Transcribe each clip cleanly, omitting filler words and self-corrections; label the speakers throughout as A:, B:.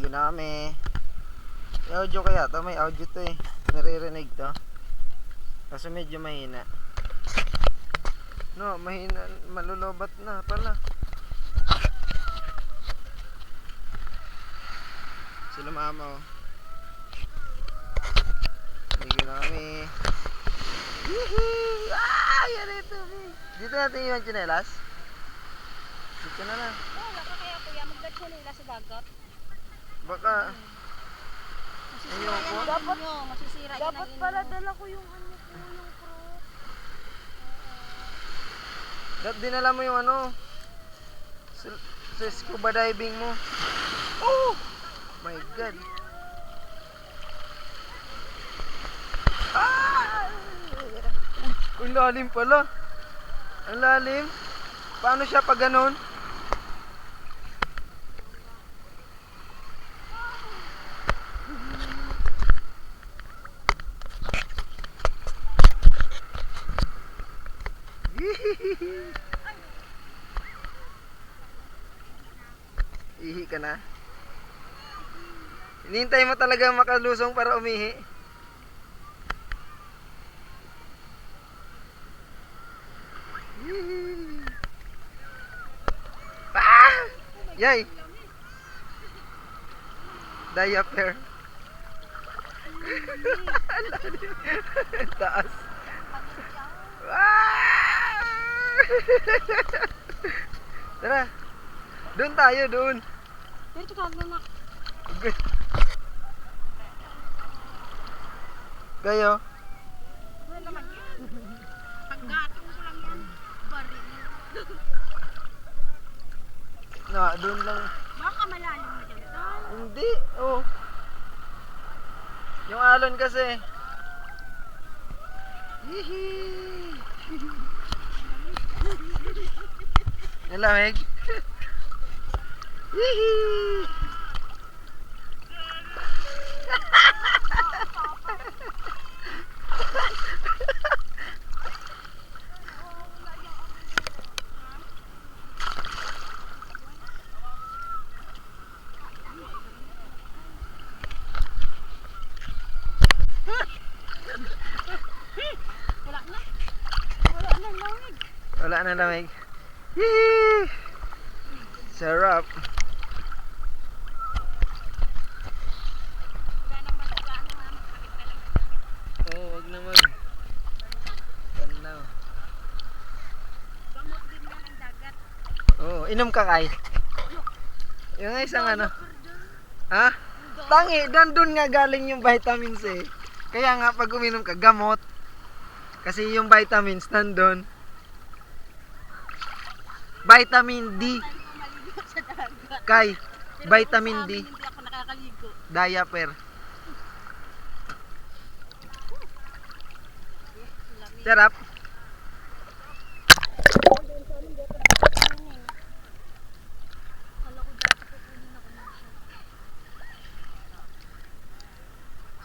A: Naligo na kami. May audio kaya to? May audio to eh. Naririnig to. Kaso medyo mahina. No, mahina. Malulobat na pala. Sila mama oh. Naligo na kami. Yee! Ah! Yan ito. Dito natin yung tsinelas. Dito na lang.
B: Oh, wala kaya kuya. Magdad nila sa dagat.
A: Baka.
B: Masisira yan ang dapat nyo. Masisira yan ang
C: Dapat pala dala ko yung ano ko, yung pro.
A: Dapat dinala mo yung ano. Sa scuba diving mo. Oh! My God. Ah! Ang lalim pala. Ang lalim. Paano siya pag ganon? Ihi ka na. Hinihintay mo talaga makalusong para umihi. Ah! Yay! Diaper. Taas. Ah! Tara. Doon tayo, doon.
B: Dito ka na.
A: Kayo?
B: Wala naman yan. Paggatong ko lang yan. Baril.
A: Na, doon lang.
B: Baka malalim mo dyan.
A: Hindi, oh. Yung alon kasi. Hihi. Ang lamig. Hihi. Wala na lamig. Yee! Sarap. Oo, wag na mag. Ganaw.
B: Gamot din yan ang dagat.
A: Oo, inom ka kay. Yung isang ano. Ha? Tangi, doon nga galing yung vitamins eh. Kaya nga pag uminom ka, gamot. Kasi yung vitamins nandun. Vitamin D.
B: Maligo sa dagat.
A: Kay,
B: Pero
A: vitamin
B: kung sa
A: D.
B: amin, hindi ako nakakaligo.
A: Diaper. Sarap.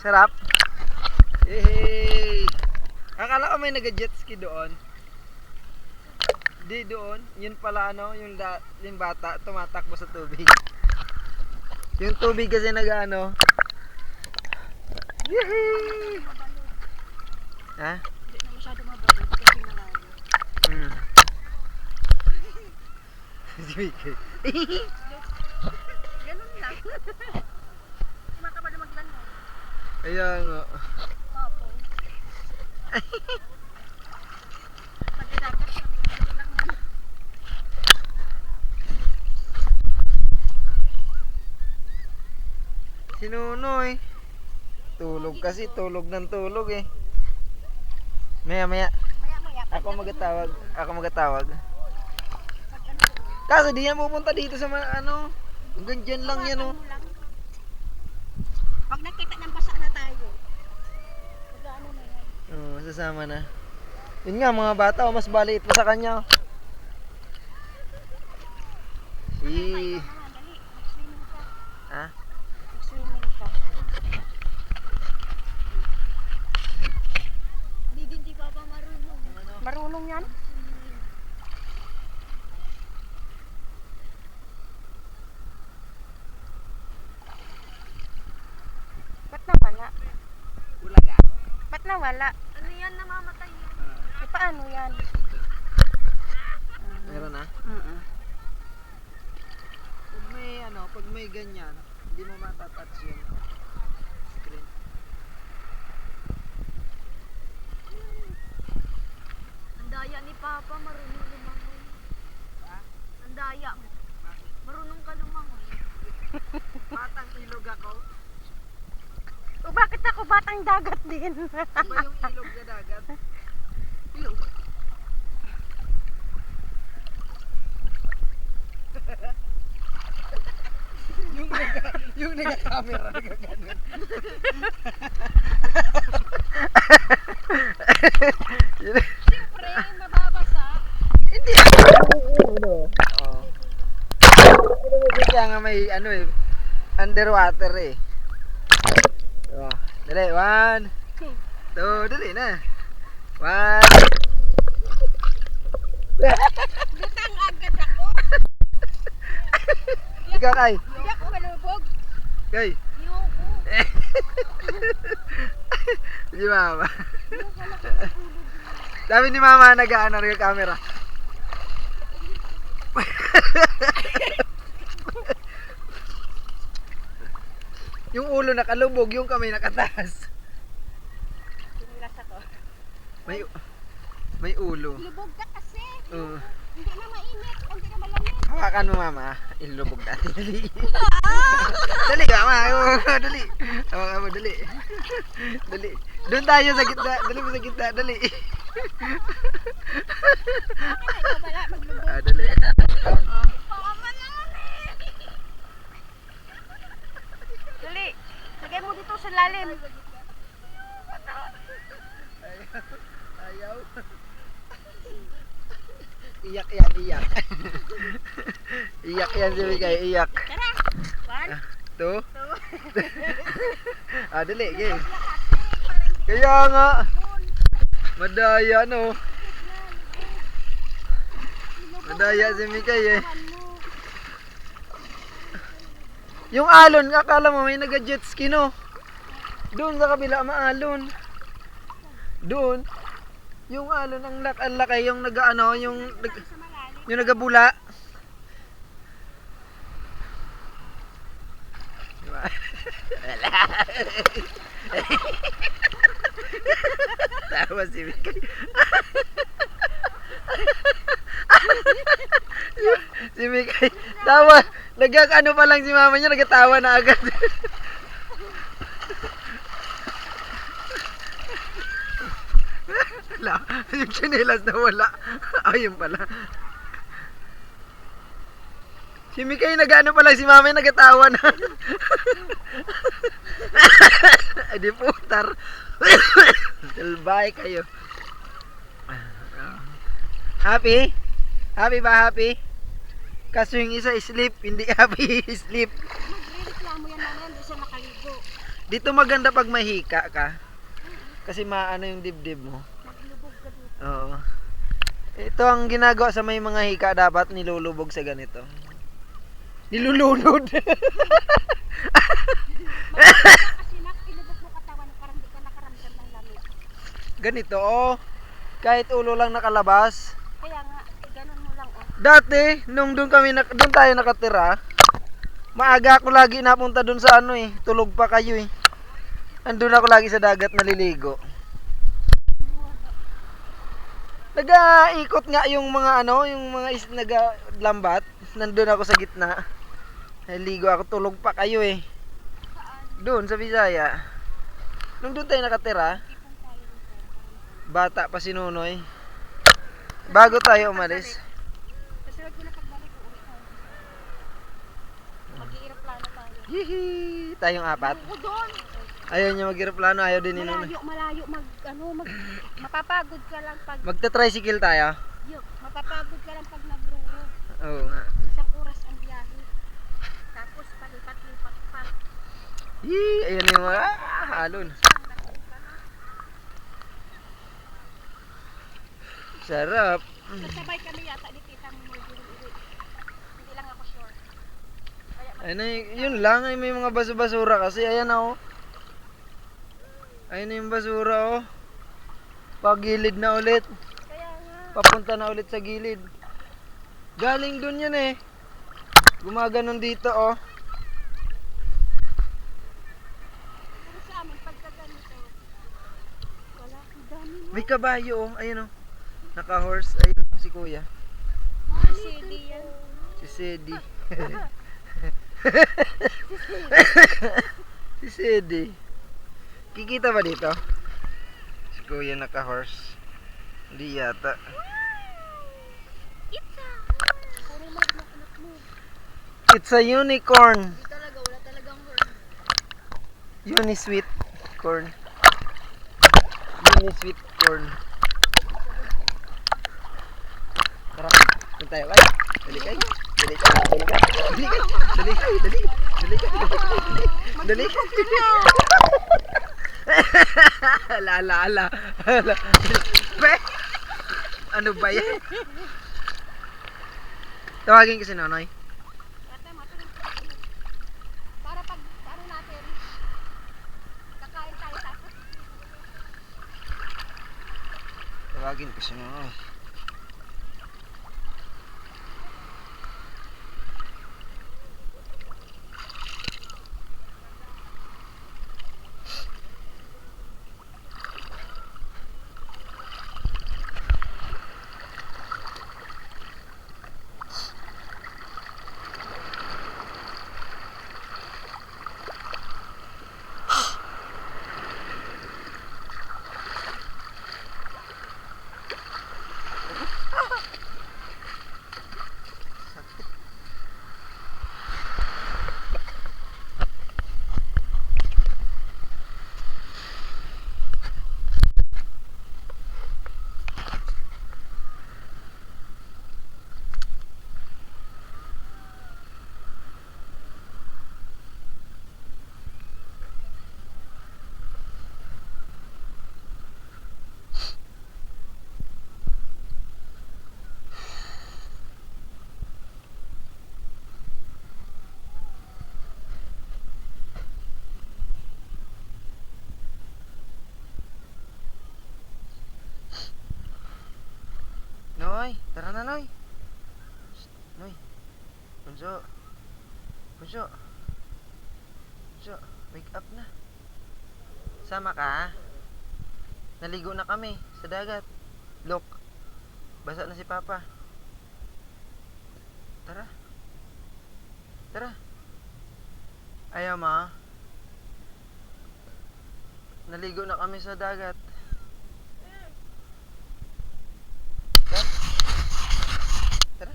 A: Sarap. Hey. Akala ko may nag-jet ski doon. Di doon, yun pala ano, yung bata tumatakbo sa tubig. Yung tubig kasi nag-ano. Yehey! Ha?
B: Hindi na masyado mabalik kasi malalim.
A: Si Vicky.
B: Ganun lang. Mata ba na maglangon?
A: Kaya nga.
B: Opo. Pagdagat, pagdagat lang yan.
A: Si Nunoy. Tulog kasi, tulog ng tulog eh. Maya.
B: Maya-maya.
A: Ako magatawag. Kaso di yan pupunta dito sa mga ano. Hanggang dyan lang yan oh.
B: Pag nakita ng basa na tayo. Pag-ano na yan.
A: Oo, sasama na. Yun nga mga bata, oh, mas baliit pa sa kanya.
B: Dali, mag-swimming ka.
A: Ha?
B: Mag-swimming ka. Hindi pa ba marunong? Marunong yan?
C: wala. Ano yan, namamatay yan? Eh, paano yan?
A: Meron na? Pag may ganyan, hindi mo matatouch yung screen.
C: Ang daya ni Papa, marunong lumangoy. Ang daya mo. Marunong ka lumangoy.
A: Batang ilog ako.
C: O bakit ako batang dagat din?
A: Iba yung ilog sa dagat. Ilog. yung nagka-camera, nagkaganon.
B: Siyempre, mababasa.
A: Hindi ano. Kaya nga may underwater eh. Diba? Dali, 1, 2, dali na. 1.
B: Lutang agad ako.
A: Ikaw kay.
B: Hindi ako malubog.
A: Kay.
B: Ayoko.
A: Si mama. Sabi ni mama nag-ano rin yung camera. Yung ulo nakalubog, yung kamay nakataas.
C: Tinilas ako.
A: May ulo.
B: Lubog ka kasi.
A: Oo.
B: Hindi na mainit. Hindi na malamig.
A: Hawakan mo mama, ilubog natin. Dali. Dali mama, dali. Hawakan mo, dali. Dali. Doon tayo sa gitna, dali mo sa gitna, dali.
B: Ikaw bala maglubog.
A: Dali.
B: Mama naman eh.
C: Dali, lagay mo dito sa lalim.
A: Ayaw. Iyak yan, iyak. Iyak yan si Mikay, iyak.
B: Tara.
A: 2. Dali, game. Kaya nga. Madaya no. Madaya si Mikay eh. Yung alon, akala mo may nag-jet ski no. Doon sa kabila maalon. Doon. Yung alon ang laki yung nag-ano, yung nagabula. Diba? Wala. Tawa si Mikay. Si Mikay, tawa. Nagkakano pa lang si mama niya, nagkatawa na agad. Wala. Yung chinelas na wala. Ayun pala. Si Mikay nagano pa lang si mama nagkatawa na. Ay di putar. Salbay kayo. Happy? Happy ba happy? Kaso yung isa sleep, hindi happy sleep.
B: Magre-reklamo yan naman. Doon siya nakaligo.
A: Dito maganda pag mahika ka. Kasi maano yung dibdib mo.
B: Maglubog ka dito.
A: Oo. Ito ang ginagawa sa may mga hika, dapat nilulubog sa ganito. Nilulunod.
B: Kasi ilubog mo katawan parang di ka nakaramdam ng lamig.
A: Ganito oh. Kahit ulo lang nakalabas.
B: Kaya nga, ganun mo lang oh.
A: Dati, nung doon tayo nakatira, maaga ako lagi napunta doon sa ano eh, tulog pa kayo eh. Andun ako lagi sa dagat naliligo. Nag-ikot nga yung mga yung mga naglambat. Nandun ako sa gitna. Naliligo ako, tulog pa kayo eh. Doon sa Bisaya. Nung doon tayo nakatira, bata pa si Nunoy. Bago tayo umalis.
B: Kasi wag mo na pagbalik, uuwi tayo. Mag-iiroplano tayo.
A: Hihi, tayong apat.
B: Oo, doon.
A: Ayaw niya mag-aeroplano, ayaw din ni Nunoy.
B: Malayo, mapapagod ka lang pag,
A: Magta-tricycle tayo.
B: mapapagod ka lang pag nagruro.
A: Oo nga.
B: Isang oras ang biyahe. Tapos palipat-lipat pa.
A: Yee, ayan yung mga halon. Sarap.
B: Kasabay kami yata ni Tita mo uwi. Hindi lang ako sure. Kaya
A: Yun lang, ay may mga basura kasi. Ayan na oh. Ayun na yung basura oh. Pagilid na ulit.
B: Kaya nga.
A: Papunta na ulit sa gilid. Galing dun yan eh. Gumaganon dito oh.
B: Pero sa amin, pagka ganito, wala. Ang dami mo.
A: May kabayo oh. Ayun oh. Naka-horse. Ayun si kuya.
B: Si CD yan.
A: Si Sedi. Si Sedi. Kikita ba dito? Si kuya naka-horse. Hindi yata.
B: Puro mag-anak mo.
A: It's a unicorn.
C: Hindi talaga, wala talagang horn.
A: Unisweet corn. Unisweet corn. Tara, punta tayo kay. Dali kay. Dali kay. Dali kay. Dali kay. Dali kay. Dali. Dali kay. Dali kay. Ala. Pe. Ano ba yan? Tawagin kasi Nonoy.
B: Ate, matulog ka. Para pag ano natin, kakain tayo tapos.
A: Tawagin kasi Nonoy. Noy, tara na Noy. Shh, Noy. Bunso. Bunso. Bunso, wake up na. Sama ka? Naligo na kami sa dagat. Look. Basa na si Papa. Tara. Tara. Ayaw ma. Naligo na kami sa dagat. Tara. Tara.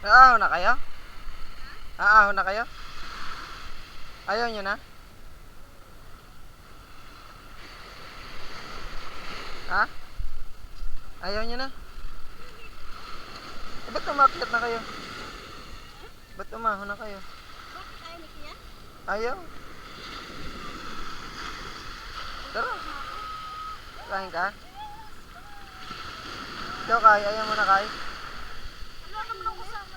A: Aahon na kayo? Aahon na kayo? Ayaw nyo na? Ha? Ayaw nyo na? Ba't umakyat na kayo? Ba't umahon na kayo?
B: Bakit tayo ni Kian?
A: Ayaw. Tara. Kain ka? Ikaw Kai, ayaw mo na Kai?
B: Wala ka mga kasama.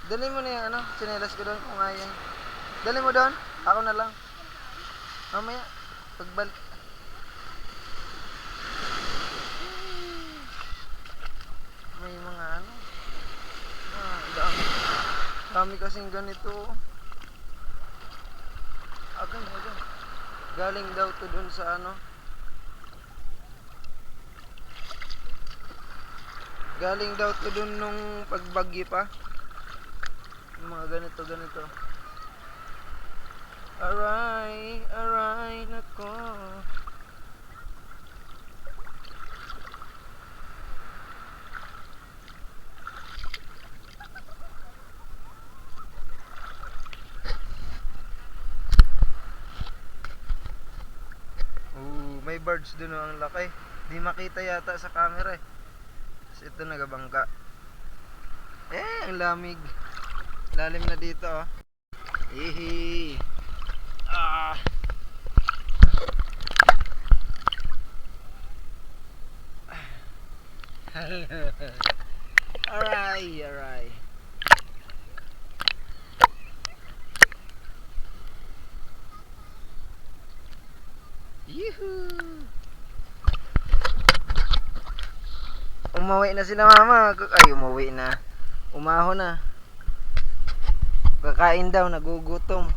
A: Dali mo na yung ano, sinelas ko doon kung ayaw. Dali mo doon, ako na lang. Mamaya, pagbalik. May mga ano. Dami. Dami kasing ganito. Agay. Galing daw to doon sa ano. Galing daw to doon nung pagbagyo pa. Yung mga ganito. Aray, nako. May birds dun ang laki. Di makita yata sa camera eh. Tapos ito nagabangka. Ang lamig. Lalim na dito oh. Ihi. Aray. Yuhu! Umuwi na sila mama. Ay, umuwi na. Umahon na. Kakain daw, nagugutom.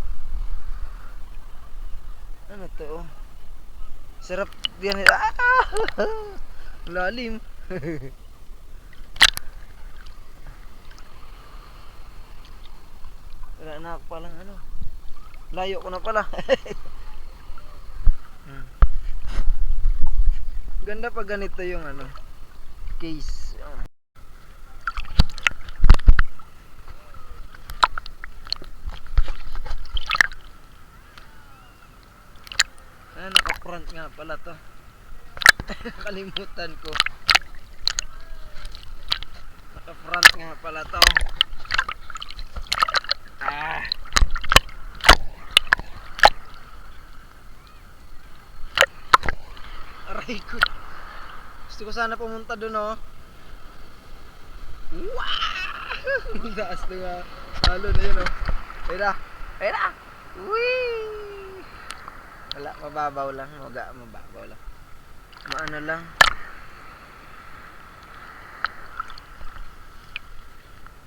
A: Ano to? Sarap yan. Lalim. Wala na ako palang ano. Layo ko na pala. Ganda pa ganito yung ano, case. Naka-front nga pala to. Kalimutan ko. Naka-front nga pala to. Aray ko. Gusto ko sana pumunta doon, oh. Wow! Ang taas na nga. Halo na yun, oh. Ayun na. Whee! Wala, mababaw lang. Mababaw lang. Maano lang.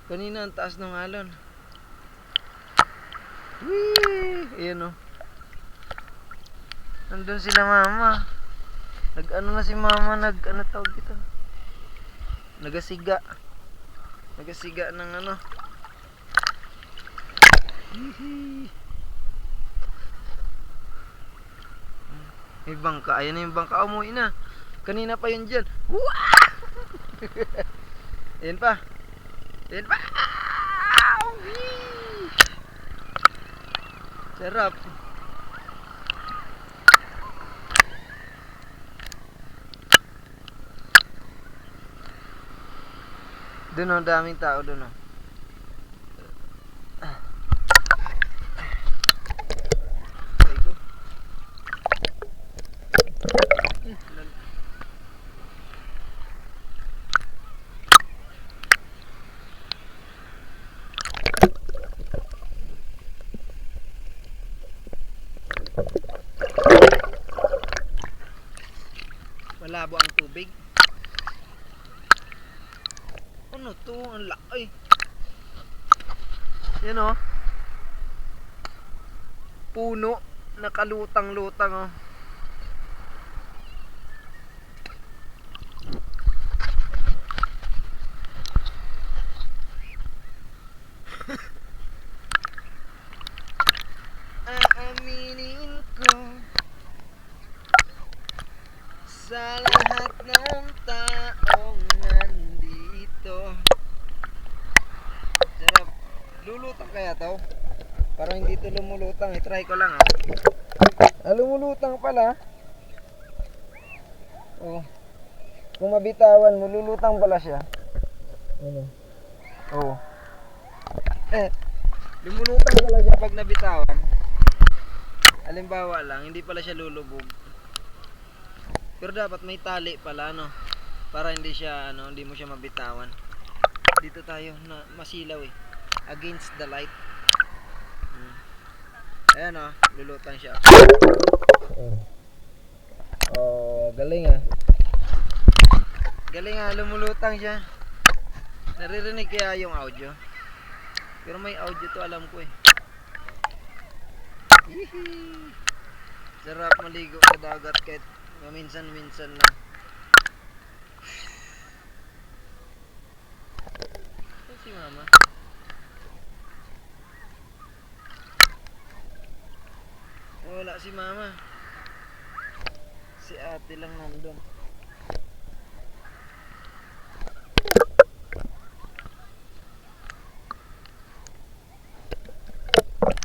A: Kanina ang taas ng alon. Whee! Ayan, oh. Nandun sila mama. Nag-ano na si mama, nag-ano tawag dito? Nagasiga ng ano. Hihi. May bangka, ayan na yung bangka, umuwi na. Kanina pa yun dyan. Ayan pa. Whee! Sarap. Doon ang daming tao doon, oh. Malabo ang tubig. Ano to? Ang laki. Yan, oh. Puno. Nakalutang-lutang, oh. Aaminin ko sa lahat ng taong nandito. Sarap. Lulutang kaya to? Parang hindi to lumulutang. I-try ko lang, lumulutang pala. Oh. Kung mabitawan mo, lulutang pala siya. Ano? Oh. Lumulutang pala siya pag nabitawan. Halimbawa lang, hindi pala siya lulubog. Pero dapat may tali pala, no? Para hindi siya, hindi mo siya mabitawan. Dito tayo na masilaw, against the light. Ayan, lulutang siya. Oh, galing, galing, lumulutang siya. Naririnig kaya yung audio? Pero may audio to, alam ko, Hihi. Sarap maligo sa dagat kahit minsan-minsan lang. Ito si mama. Wala si mama. Si ate lang nandun.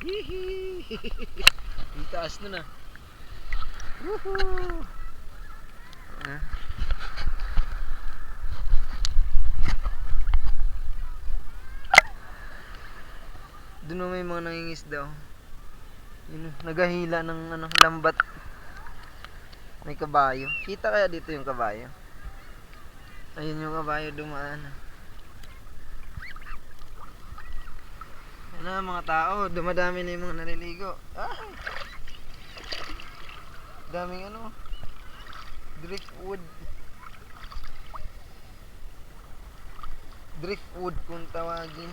A: Hihi. Ang taas nun, Woohoo! Doon may mga nangingisda, Yun, nagahila ng lambat. May kabayo. Kita kaya dito yung kabayo? Ayun yung kabayo dumaan. Ano mga tao, dumadami na yung mga naliligo. Ay! Daming ano, driftwood. Driftwood kung tawagin.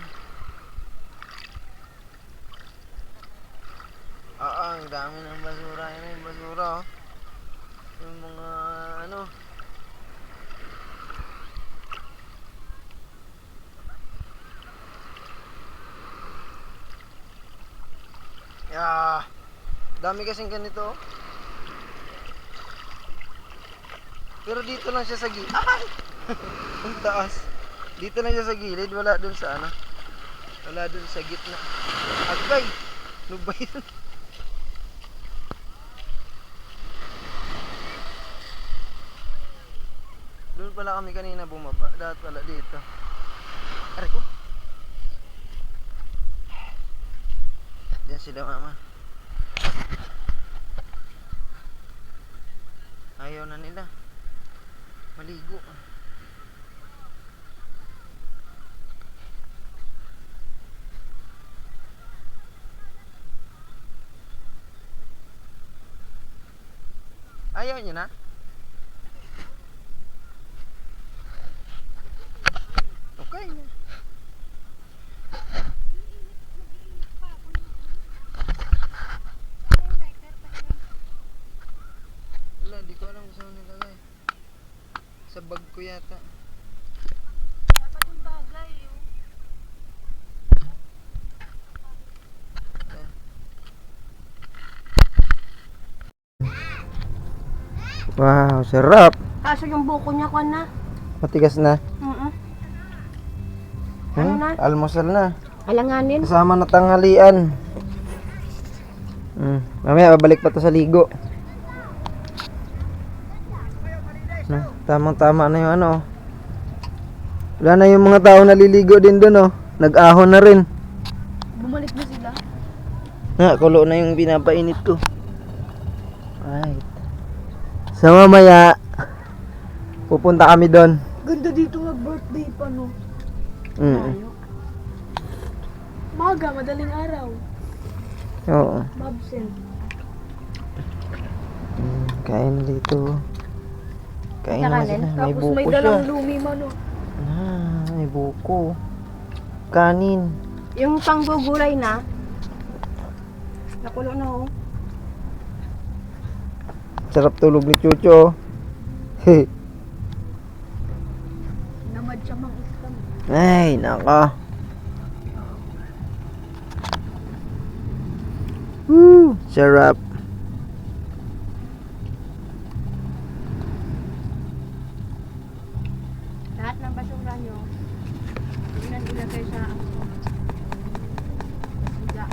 A: Oo, ang dami ng basura. Yan yung basura, oh. Yung mga ano. Yeah. Dami kasing ganito, oh. Pero dito lang siya sa gilid. Ay! Ang taas. Dito lang siya sa gilid, wala dun sa ano. Wala dun sa gitna. Agay! Ano ba yun? Doon pala kami kanina bumaba. Dapat pala dito. Aray ko. Diyan sila mama. Ayaw na nila. Maligo. Ayaw nyo na? Okay na. Wala, di ko alam kung saan nilagay. Sa bag ko yata.
C: Dapat yung bagay, oh.
A: Wow, sarap.
C: Kaso yung buko niya, kwan na.
A: Matigas na.
C: Ano na?
A: Almusal na.
C: Alanganin.
A: Kasama na tanghalian. Mamaya babalik pa to sa ligo. No, tamang-tama na yung ano. Wala na yung mga tao naliligo din doon, oh. Nag-ahon na rin.
C: Bumalik na sila.
A: Kulo na yung pinapainit ko. Right. So mamaya pupunta kami doon.
C: Ganda dito mag-birthday pa, no? Maga, madaling araw.
A: Oo.
C: Mabsent.
A: Kain dito. Kain na sila. May
C: Tapos
A: buko
C: may
A: siya.
C: dalang lumi man, no?
A: May buko. Kanin.
C: Yung panggugulay na. Nakulo na, oh.
A: Sarap tulog ni Chucho. Hey.
C: Namad siya mang islam.
A: Ay, naka. Woo, sarap.
C: Lahat ng basura nyo, hindi na ilagay sa siga.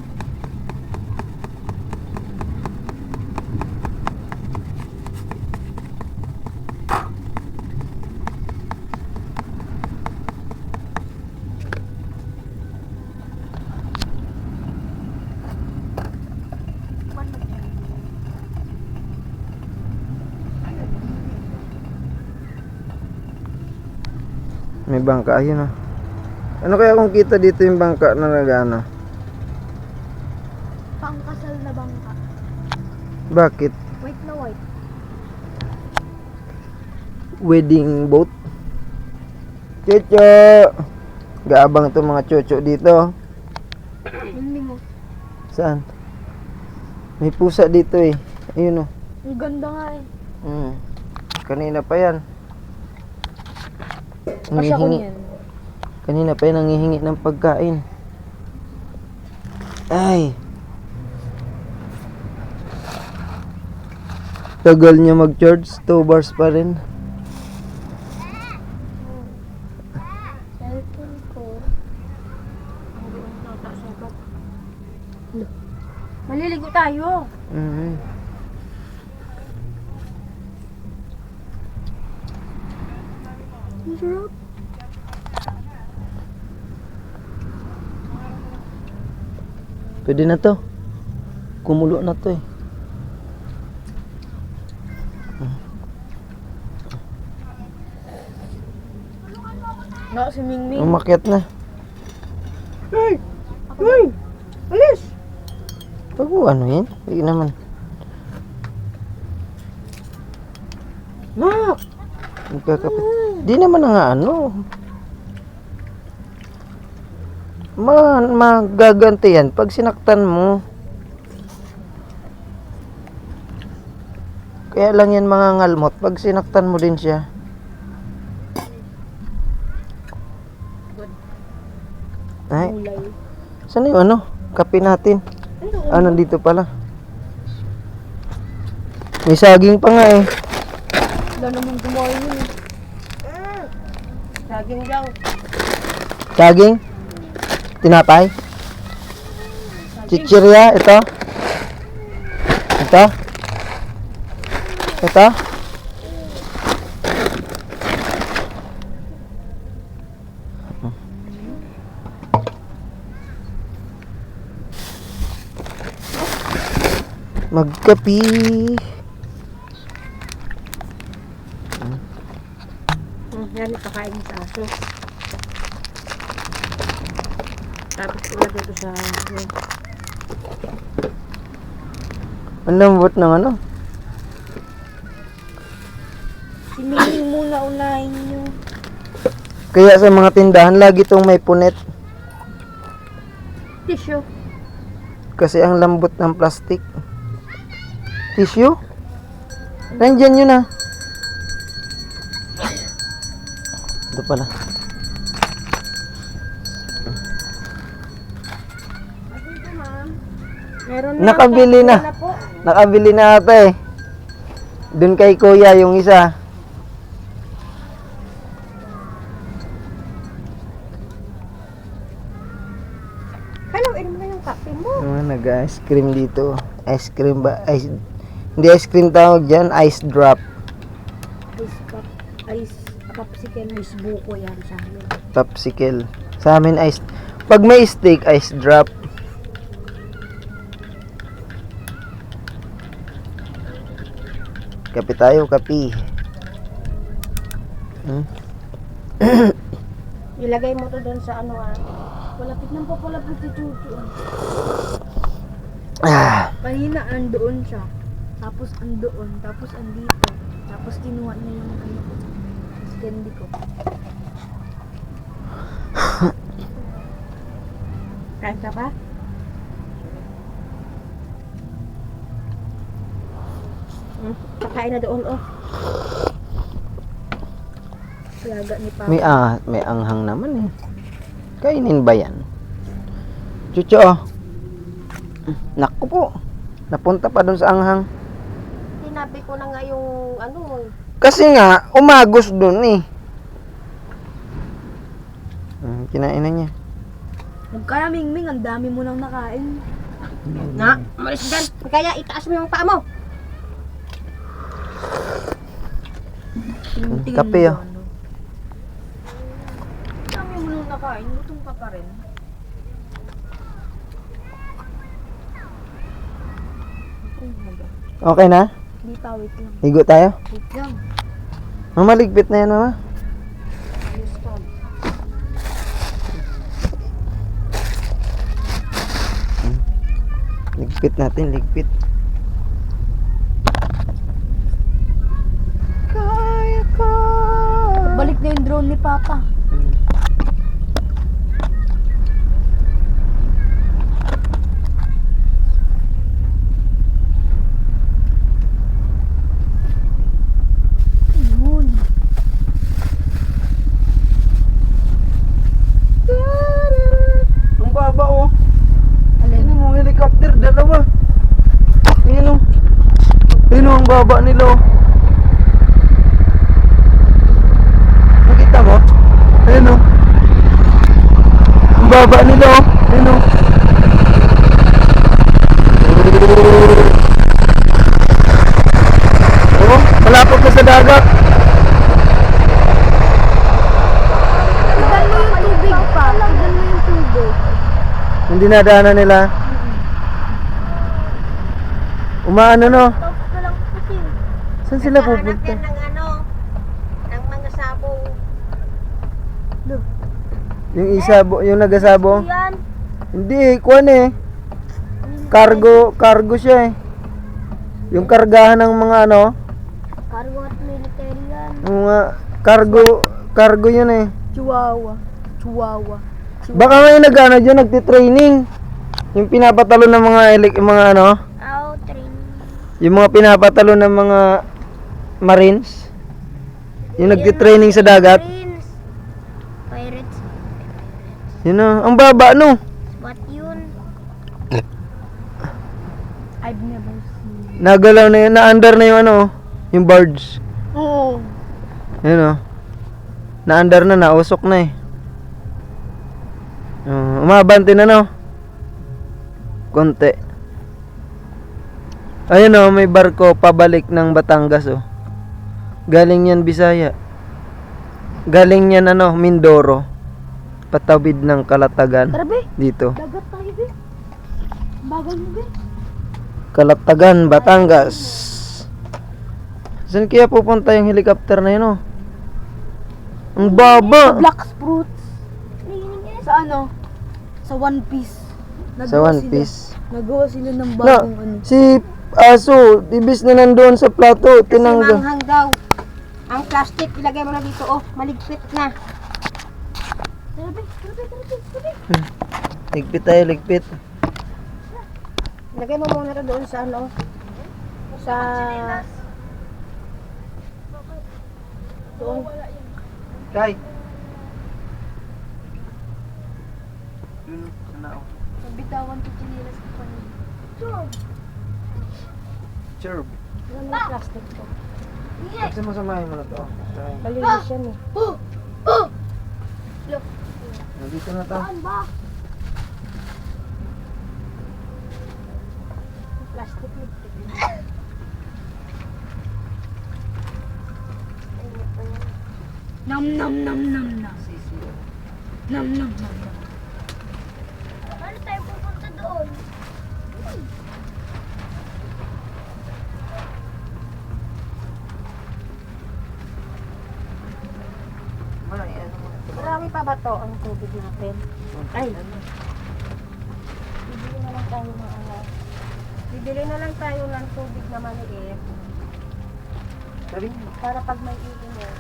A: May bangka, ayun, oh. Ano kaya kung kita dito yung bangka na nagano?
C: Pangkasal na bangka.
A: Bakit?
C: White na white.
A: Wedding boat? Chucho! Gaabang to mga chucho dito.
C: Hindi mo.
A: Saan? May pusa dito eh. Ayun, oh.
C: Ang ganda nga eh.
A: Kanina pa yan.
C: Kasya ko
A: Nangihingi.
C: yan.
A: Kanina pa yan nangihingi ng pagkain. Ay. Tagal niya mag-charge. 2 bars pa rin.
C: Cellphone ko. Maliligo tayo. Ang sarap.
A: Pwede na to. Kumulo na to eh.
C: No, si Mingming.
A: Umakyat na. Ay! Ay! Alis! Pag mo ano yan? Hindi naman. Nak! Magkakapit. Di naman na nga ano. Magaganti yan pag sinaktan mo. Kaya lang yan mga ngalmot pag sinaktan mo din siya. Ay,
C: Kulay.
A: saan yung ano? Kape natin. Ah, nandito pala. May saging pa nga eh.
C: Wala naman gumawa yun. Saging daw.
A: Saging? Tinapay? Chichirya? Ito? Ito? Ito? Magkapi.
C: Yan, ipakain sa aso. Tapos ilagay ito sa
A: Ang lambot ng ano?
C: si Mingming muna unahin nyo.
A: Kaya sa mga tindahan lagi itong may punet.
C: Tissue.
A: Kasi ang lambot ng plastic. Tissue? Nandyan yun ah. Ito pala.
C: Meron na.
A: Nakabili na.
C: Wala po.
A: Nakabili na ata eh. Doon kay kuya yung isa.
C: Hello, inom na yung kape mo.
A: Nag-ice cream dito. Ice cream ba? Hindi ice cream tawag dyan. Ice drop.
C: Ice popsicle, ice buko yan sa amin.
A: Popsicle. Sa amin ice. Pag may steak, ice drop. Kape tayo, kape.
C: Ilagay mo to doon sa ano ah. Palapit ng papalapit si Chuchu.
A: Ah,
C: Kanina andoon siya. Tapos andoon. Tapos andito. Tapos kinuha niya yung ano ko. Candy ko. Kain ka pa? Pakain na doon oh. Laga ni Papa.
A: may anghang naman eh. Kainin ba yan? Chucho, oh. Naku po. Napunta pa dun sa anghang.
C: Sinabi ko na nga yung ano.
A: Kasi nga, umagos dun eh. Kinain na niya.
C: Kaya Mingming, ang dami mo nang nakain.
B: Na, malis dyan. Kaya itaas mo yung paa mo.
C: Tingin
A: Kape,
C: mo
A: oh.
C: ano. Ang dami mo nang nakain, gutom ka pa rin.
A: Okay na?
C: Hindi pa, wait lang.
A: Higo tayo?
C: Wait lang.
A: Mamaligpit na yan, mama.
C: Ayos ka.
A: Ligpit natin, ligpit. Kaya ka.
C: Balik na yung drone ni Papa. Ayun.
A: Ang baba oh.
C: Alin?
A: Ano mo, helicopter, dalawa. Ayun oh. Ayun oh, ang baba nila oh. Nakita mo? Ayun oh. Ang baba nila oh. Ayun oh. Oh, malapit na sa dagat.
C: Tignan mo yung tubig pa. Tignan mo yung tubig.
A: Hindi nadaanan nila. Umaano no?
C: Tapos na lang kasi.
A: Saan sila pupunta?
B: Ng ano, ng mga sabong.
A: Yung isabo, yung nagasabo.
C: Yan.
A: Hindi, kuwan eh. Cargo siya eh. Yung kargahan ng mga ano,
C: Cargo at military yan.
A: yung mga cargo yun eh.
C: Chihuahua. Chihuahua.
A: Baka may nag-ano dyan, nagtitraining. Yung pinapatalo ng mga ano,
C: Train.
A: yung mga pinapatalo ng mga Marines. Yung nagtitraining sa dagat.
C: Pirates.
A: Yun na, ang baba no.
C: What yun? I've never seen.
A: Nagalaw na yun, na-under na yung ano, yung barge.
C: Oo.
A: Yun o. Na-under na, nausok na eh. Umabante na no. Konti. Ayun o, may barko pabalik ng Batangas o. Galing yan Bisaya. Galing yan ano, Mindoro. Patawid ng Kalatagan.
C: Tara, be.
A: Dito.
C: Dagat tayo, be. Bagal mo, be.
A: Kalatagan, Batangas. Saan kaya pupunta yung helicopter na yun oh? Ang baba.
C: Black Spruits. Sa ano? Sa One Piece.
A: Sa One Piece.
C: Nagawa sila ng
A: Na,
C: bagong ano.
A: si Aso, ibis na nandoon sa plato, tinanggal.
B: Manghang daw. Ang plastic, ilagay mo na dito. Oh, maligpit na.
C: Tara, be.
A: Ligpit tayo, ligpit.
B: Ilagay mo muna rin doon sa ano. Sa... Doon.
A: Kay. Sana ako.
C: Nabitawan ko chinilas ko pa niya.
A: Chirp.
B: Ano yung plastic to?
A: Kasi masamahin mo na to.
B: Malinis yan eh.
A: Nandito na to.
B: Plastic ligpit.
C: Nam nam nam nam nam. Nam nam nam nam. Paano tayo pupunta doon?
B: Marami pa ba to ang tubig natin? Ay. Bibili na lang tayo ng ano. Bibili na lang tayo ng tubig na maliit.
A: Sabi
B: Para pag may iinit.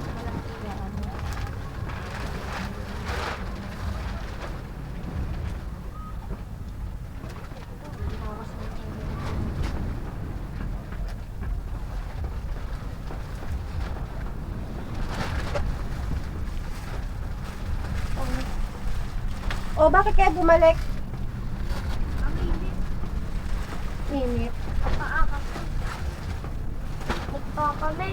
B: Walang iyan. Oh, bakit kaya bumalik? Init.
C: Kami.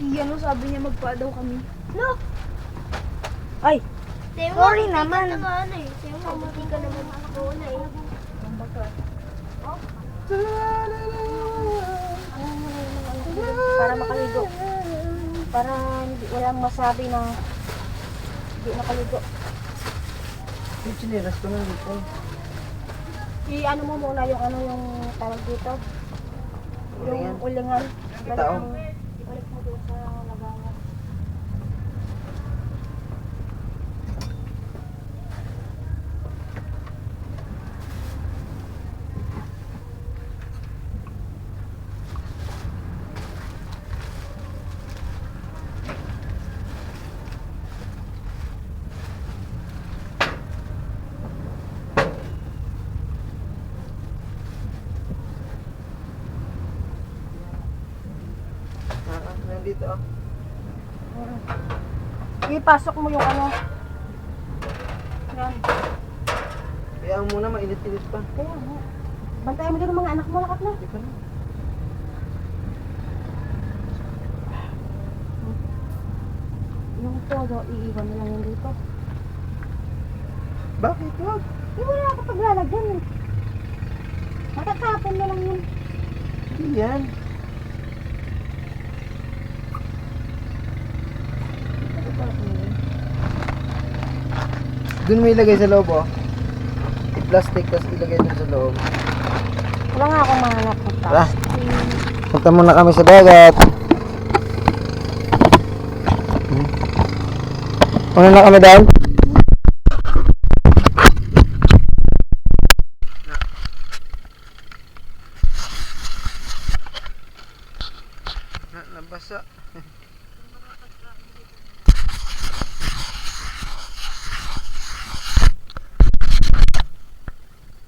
C: Iyan o, sabi niya magpa daw kami. Look!
B: Ay!
C: Sorry naman. Sayo mo, hindi ka naman doon eh.
B: Para makaligo. Para hindi, walang masabi na hindi nakaligo.
A: yung chinilas ko nandito.
B: I-ano mo muna yung ano yung tawag dito.
A: Ulingan?
B: Yung ulingan.
A: Tao?
B: Ibalik mo doon sa labanan.
A: Nandito ah.
B: Ipasok mo yung ano. Yan.
A: Kaya muna, mainit-init pa.
B: Kaya nga. Bantayan mo din ang mga anak mo, lakat na.
A: Hindi ka na.
B: Yung todo, iiwan mo lang yun dito.
A: Bakit wag?
B: Hindi mo na kapag lalagyan eh. Matatapon mo lang yun.
A: Hindi yan. Doon mo ilagay sa loob oh. I-plastic tapos ilagay doon sa loob.
B: Wala nga akong mahanap ng
A: Tara.
B: plastic.
A: Punta muna kami sa dagat. Ano na kami doon? Nabasa.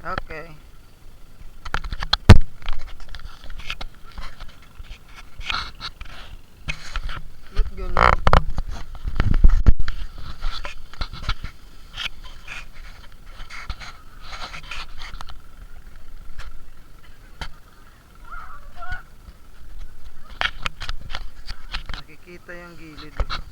A: Okay. Let's go now. Nakikita yung gilid. Oh.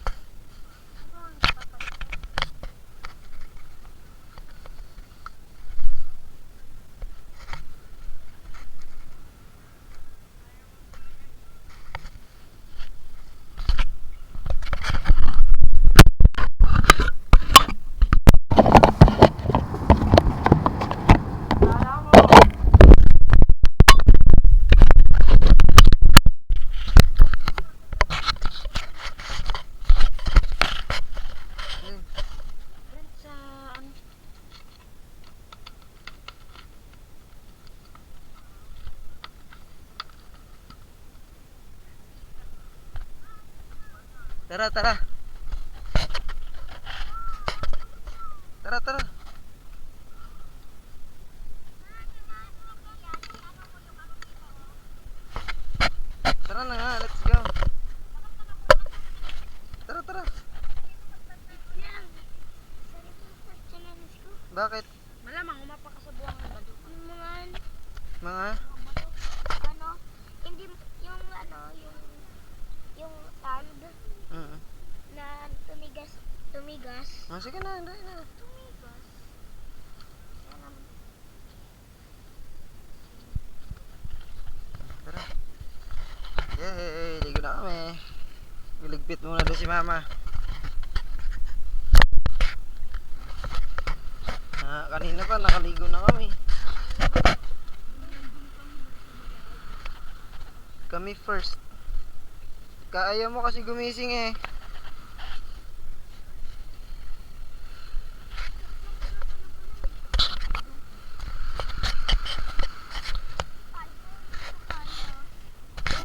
A: Tara, tara. Tara, tara. Tara na nga, let's go. Tara, tara. Bakit?
B: Malamang umapak ka sa buwang ng bato.
A: Mga?
C: Ano, hindi yung ano, yung sand na tumigas.
A: Oh, sige na, hindi na.
C: Tumigas.
A: Tara. Yay, ligo na kami. Iligpit muna doon si mama. Kanina pa, nakaligo na kami. Kami first. Kaya mo kasi gumising eh.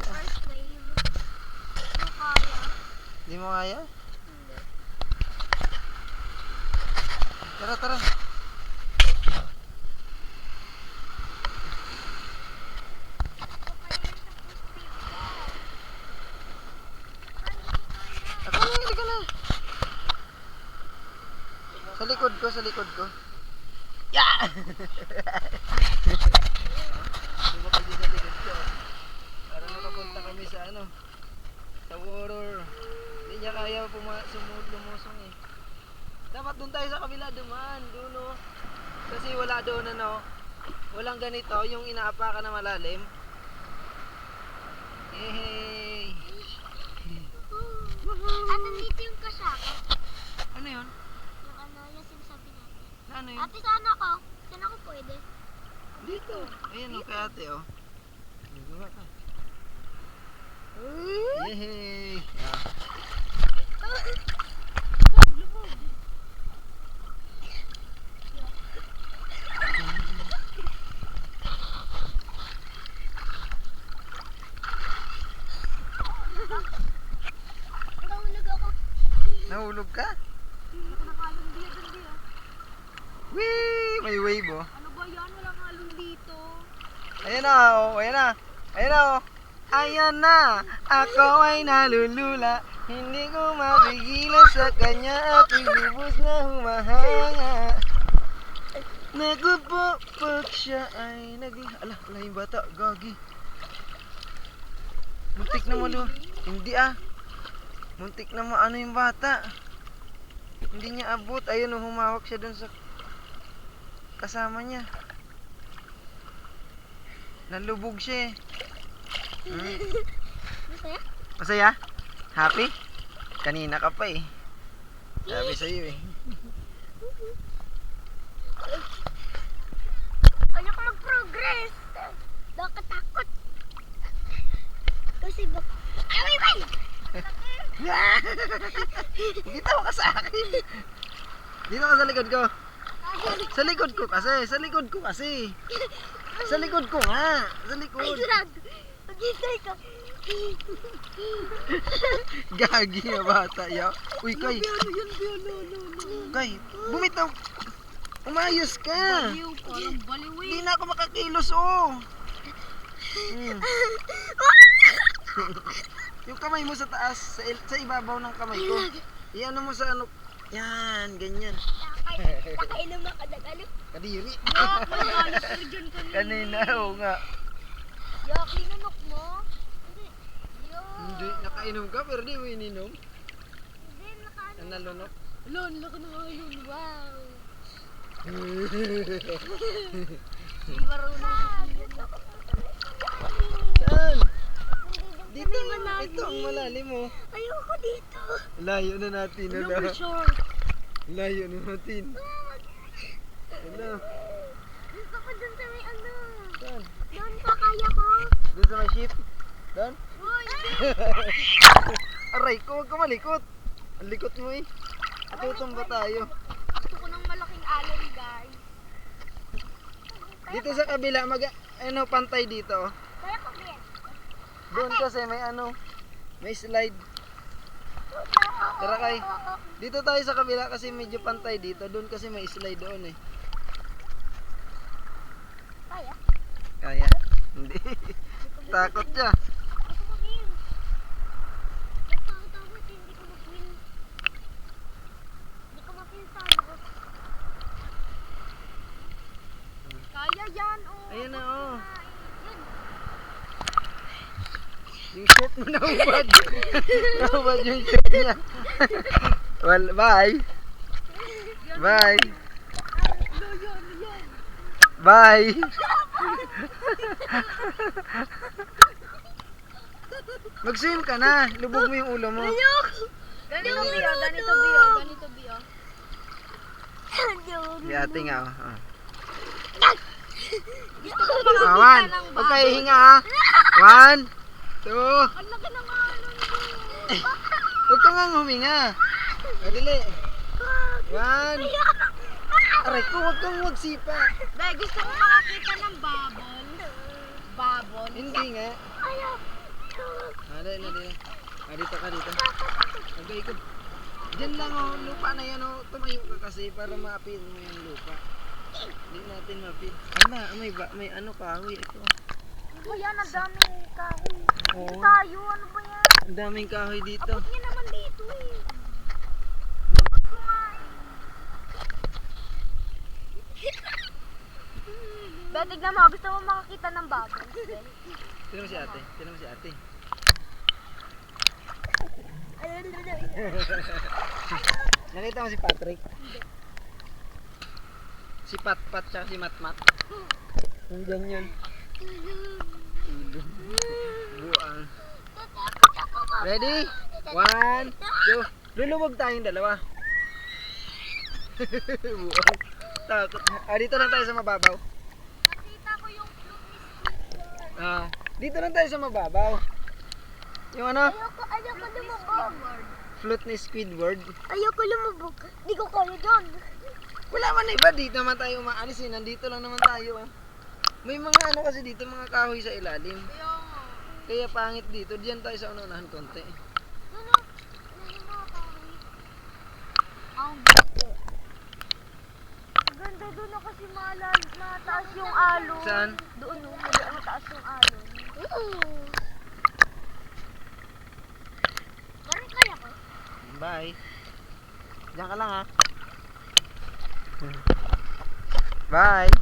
C: First wave. Yung kaya.
A: Di mo kaya? Tara, tara. Ako na, hindi ka na. Sa likod ko, sa likod ko. Yeah! Sumakal din sa likod ko. Para nakapunta kami sa ano, sa horror. Hindi niya kaya lumusong eh. Dapat doon tayo sa kabila duman, dulo. Kasi wala doon ano, walang ganito, yung inaapakan na malalim. Yay!
C: At nandito yung kasama.
A: Ano yun?
C: Yung ano, yung sinasabi natin.
A: Ano yun?
C: Ate, saan ako? Saan ako pwede?
A: Dito. Ayan o, kay ate o. Nagawa ka. Yay!
C: Nahulog ako.
A: Nahulog ka?
B: Ako nakalong dito, hindi ah.
A: Whee! May wave oh.
B: Ano ba yan? Walang halong dito.
A: Ayan na oh, ayan na. Ayan na oh. Ayan na, ako ay nalulula. Hindi ko mapigilan sa kanya. Aking lubos na humahanga. Naku po, pag siya ay ala, yung bata, gagi. Muntik na hindi ah. Muntik na maano yung bata. Hindi niya abot. Ayun oh, humawak siya dun sa kasama niya. Nalubog siya eh.
C: Masaya?
A: Masaya? Happy? Kanina ka pa eh. Sabi sa'yo eh.
C: Kaya ko mag-progress. Nakatakot. Kasi bak... Ay, wait!
A: Bitaw ka sa akin. Dito ka sa likod ko. Sa likod ko kasi. Sa likod ko kasi. Sa likod ko nga. Sa likod.
C: Maghintay ka.
A: Gagi na bata, yaw. Uy, Kay. Kay, bumitaw. Umayos ka.
B: Baliw, parang baliw eh.
A: Hindi na ako makakilos, oh. Hmm. Yung kamay mo sa taas, sa ibabaw ng kamay ko. Iyan mo sa ano. Yan, ganyan.
C: Nakainom na ka ng ano?
A: Kadiri.
B: Nagalit ka dyan kanina.
A: Kanina, oo nga.
C: Yak, linunok mo? Hindi.
A: Hindi, nakainom ka pero di mo ininom.
C: Hindi, nakaano.
A: Ang nalunok.
B: Lon, laki na nga yun.
C: Wow.
B: Hindi marunong.
A: Saan?
C: Hindi
A: Dito, ito ang malalim mo.
C: Ayoko dito.
A: Layo na natin,
B: Ano
A: ala.
B: ba short?
A: Layo na natin. Ala.
C: Gusto ko dun sa may ano.
A: Saan?
C: Doon pa kaya ko.
A: Doon sa may ship? Doon?
C: Uy,
A: Aray ko, huwag ka malikot. Ang likot mo eh. Tutumba tayo.
B: Gusto ko ng malaking alon, guys.
A: Dito sa kabila, ano, pantay dito.
C: kaya ko din.
A: Doon kasi may ano, may slide. Tara Kay. Dito tayo sa kabila kasi medyo pantay dito. Doon kasi may slide doon eh.
C: Kaya?
A: Kaya? Hindi. Takot siya.
C: Gusto ko din. Nagpakatawad, hindi ko mag-win. Hindi ko mapinsan.
B: Kaya yan, oh.
A: Ayan na oh.
C: Yun.
A: Yung shirt mo naubad. Naubad yung shirt niya. Well, bye. Bye.
B: Ano yan, yan.
A: Bye. Mag-swim ka na. Lubog mo yung ulo mo.
B: Ganito, Bio. Ganito, Bio. Ganito, Bio.
A: Si ate nga. Oh.
B: Gusto ko
A: Oh,
B: makakita
A: one.
B: ng
A: Huwag kayo
B: baboy.
A: hinga ha. 1, 2.
B: Ang laki ng alon mo.
A: Huwag ka nga huminga. O, dali. 1. Aray ko, huwag kang magsipa.
B: Be, gusto ko makakita ng babon. Babon.
A: Hindi nga.
C: Ayaw.
A: Dali, dali. Dito ka, dito. Okay, ikot. Diyan lang oh, lupa na yan oh. Tumayo ka kasi para ma-appeal mo yung lupa. Hindi natin ma-appeal. May ano kahoy. Ito.
C: Ano yan? Ang daming kahoy.
A: Oo.
C: Tayo, ano ba yan?
A: Ang daming kahoy dito.
C: Abot niya naman dito eh.
B: Be, tignan mo. Gusto mo makakita ng babon. Be.
A: Tignan mo si ate. Tignan mo si ate. Nakita mo si Patrick? Si Patpat tsaka si Matmat. Nandyan yun. Buang. Ready? 1, 2. Lulubog tayong dalawa. Buang. Takot. Dito lang tayo sa mababaw.
C: Nakita ko yung flute ni
A: Dito lang tayo sa mababaw. Yung ano?
C: Ayoko lumubog.
A: Flute ni Squidward.
C: Ayoko lumubog. Di ko kaya dyan.
A: Wala man na iba. Dito naman tayo umaalis eh. Nandito lang naman tayo. May mga ano kasi dito, mga kahoy sa ilalim. Kaya pangit dito. Diyan tayo sa unahan konti.
C: Ano? Ano mga kahoy?
B: Ang
C: Ganda doon na kasi mataas yung alon.
A: Saan?
C: Doon no, mataas yung alon. Parang kaya ko.
A: Bye. Diyan ka lang ha. Bye.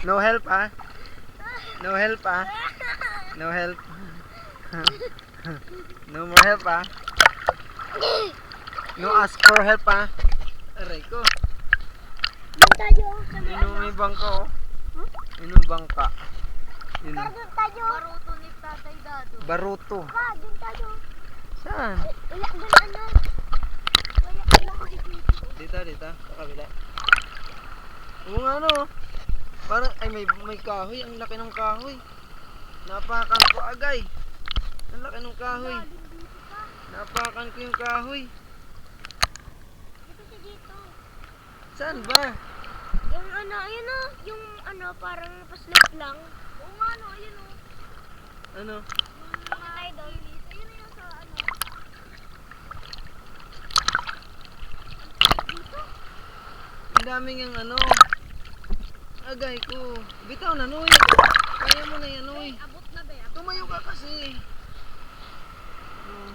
A: No help ha. No help ha. No help. No more help ha. No ask for help ha. Aray ko.
C: Doon tayo.
A: Yun may bangka oh. Yun yung bangka. Yun.
C: Doon tayo.
B: baruto ni Tatay Dado.
A: Baruto.
C: Pa, doon tayo.
A: Saan?
C: Wala doon ano. Wala ko dito.
A: Dito. Sa kabila. Oo nga no. Parang, ay may kahoy. Ang laki ng kahoy. Napakan ko agay. Ang laki ng kahoy. Napakan ko yung kahoy. Saan ba?
C: Yung ano, ayun o. Yung ano, parang paslop lang. Oo nga, ano, ayun o.
A: Ano?
C: Yung tayo doon. Ayun yung sa ano. Dito?
A: Ang daming yung ano. Agay ko. Bitaw na, Noy. Kaya mo na yan, Noy.
B: Abot na be.
A: Tumayo ka kasi. Oh.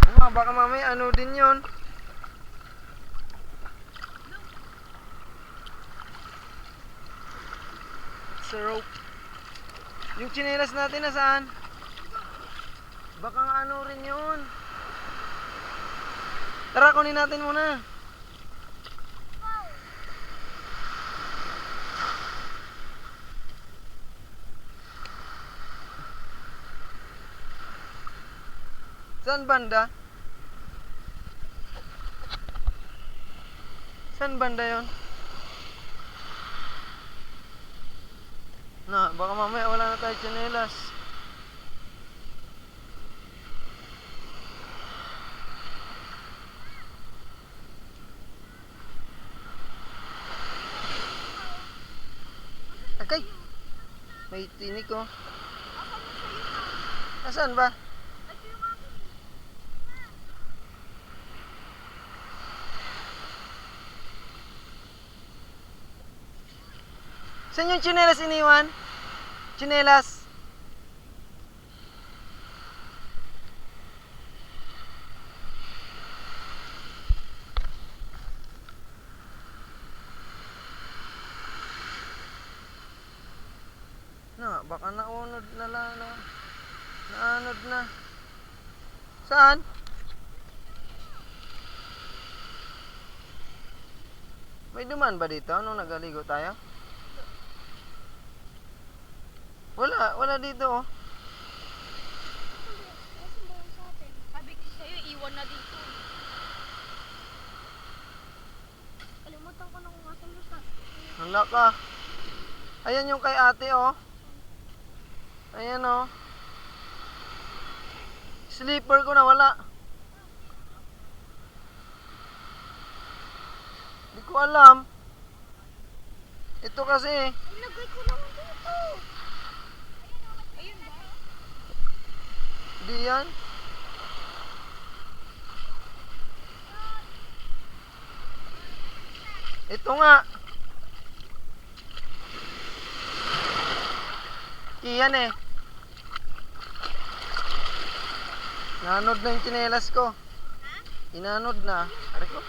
A: Oo nga, baka mamaya ano din yon. Sa rope. Yung tsinelas natin nasaan? Baka nga ano rin yun. Tara, kunin natin muna. Saan banda? Saan banda yon? Na, baka mamaya wala na tayo tsinelas. Agay! May tinik oh. Nasaan ba? Saan yung tsinelas iniwan? Tsinelas? Na, baka naunod na lang na. Naanod na. Saan? May duman ba dito nung nagaligo tayo? Wala dito oh.
B: Sabi ko sa'yo, iwan na dito.
C: Kalimutan ko na kung asan mo sa.
A: Hala ka. Ayan yung kay ate oh. Ayan oh. Sleeper ko na wala. Di ko alam. Ito kasi
C: Ilagay ko naman dito.
B: Ayun ba?
A: di yan. Ito nga. Iyan eh. Nanod na yung tsinelas ko. Inanod na. Ari ko.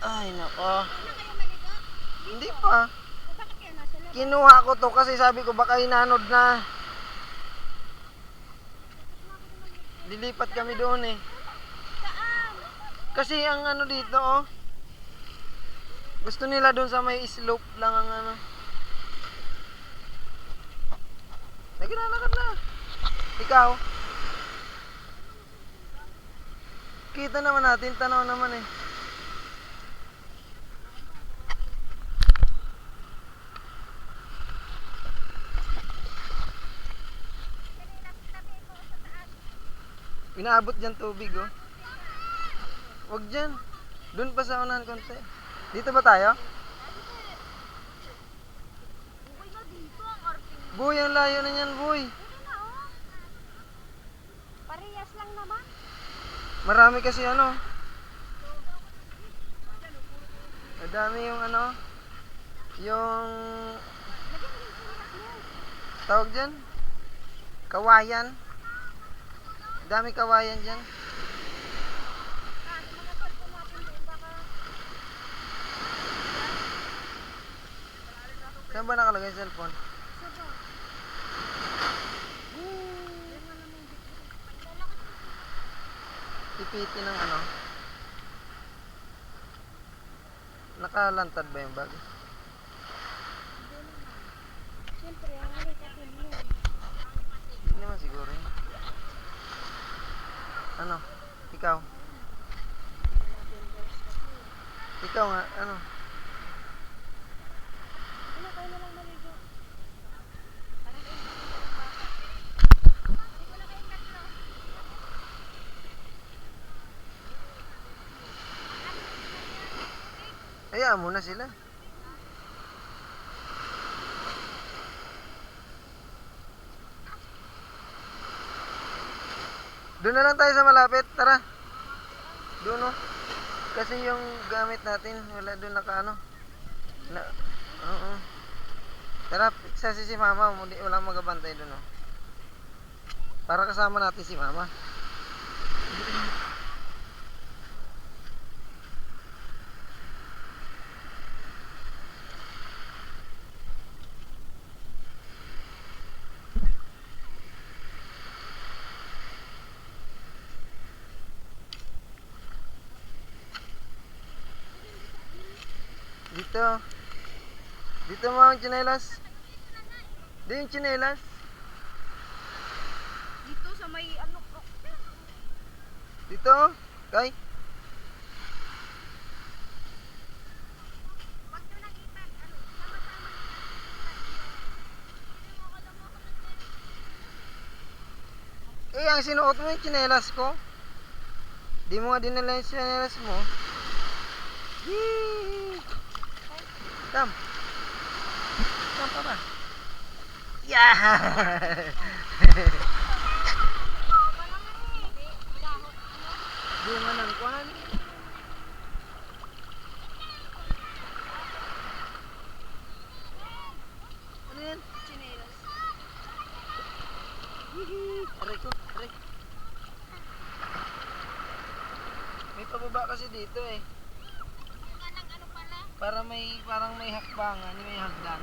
A: Ay, nako. Hindi pa.
C: Bakit kaya nasa labas?
A: Kinuha ko to kasi sabi ko baka inanod na. Lilipat kami doon eh.
C: Saan?
A: Kasi ang ano dito oh. Gusto nila doon sa may slope lang ang ano. Naglalakad na. Ikaw? Kita naman natin, tanaw naman eh. Inaabot dyan tubig oh. Huwag dyan. Doon pa sa unahan konti. Dito ba tayo?
C: Uy na dito ang arting.
A: Boy, ang layo na yan, boy.
C: Ito na oh. Parehas lang naman.
A: Marami kasi ano. Madami yung ano. Yung tawag dyan. Kawayan. Dami kawayan dyan. Saan ba nakalagay yung cellphone? Pipiti ng ano? Nakalantad ba yung bag?
C: Siyempre, ang halikatin mo.
A: Hindi naman siguro yun. Ano? Ikaw? Ikaw nga, ano?
C: Ano kayo na lang maligo?
A: Hayaan mo na sila. Doon na lang tayo sa malapit, tara. Doon, oh. Kasi yung gamit natin, wala doon nakaano. Oo. Tara, kasi si mama, walang magabantay doon, oh. Para kasama natin si mama. Dito. Dito mo ang tsinelas. Dito yung tsinelas.
B: Dito sa may ano ko.
A: Dito, oh. Kay. Eh, ang sinuot mo yung tsinelas ko. Di mo nga dinala yung tsinelas mo. Yee! Come. Come, papa. Yeah! Bunga ng kwan. Ano yan?
B: Chinelas.
A: Hihi! Aray ko, aray. May pababa kasi dito eh.
B: Ano pala?
A: Parang may hakbangan, may hagdan.